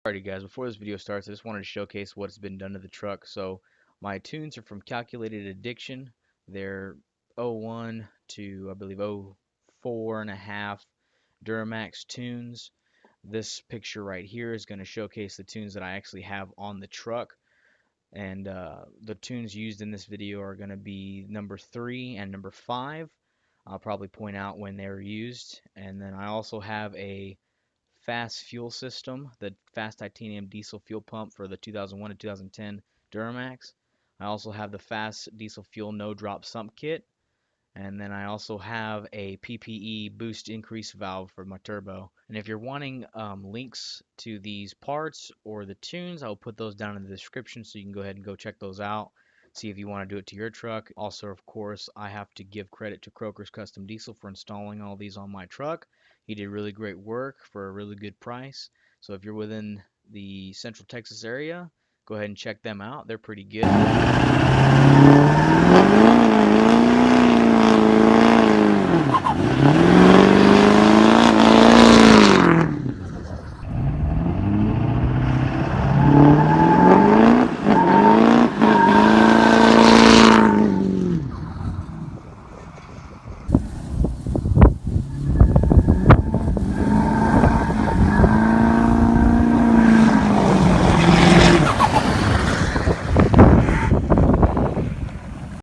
Alrighty guys, before this video starts, I just wanted to showcase what's been done to the truck. So my tunes are from Calculated Addiction. They're oh 01 to I believe oh 04 and a half Duramax tunes. This picture right here is going to showcase the tunes that I actually have on the truck. And the tunes used in this video are going to be number 3 and number 5. I'll probably point out when they were used. And then I also have a Fass fuel system, the Fass titanium diesel fuel pump for the 2001 to 2010 Duramax. I also have the Fass diesel fuel no drop sump kit, and then I also have a PPE Boost increase valve for my turbo. And if you're wanting links to these parts or the tunes, I'll put those down in the description so you can go ahead and go check those out. See if you want to do it to your truck. Also, of course, I have to give credit to Croker's Custom Diesel for installing all these on my truck. He did really great work for a really good price. So if you're within the Central Texas area, go ahead and check them out. They're pretty good.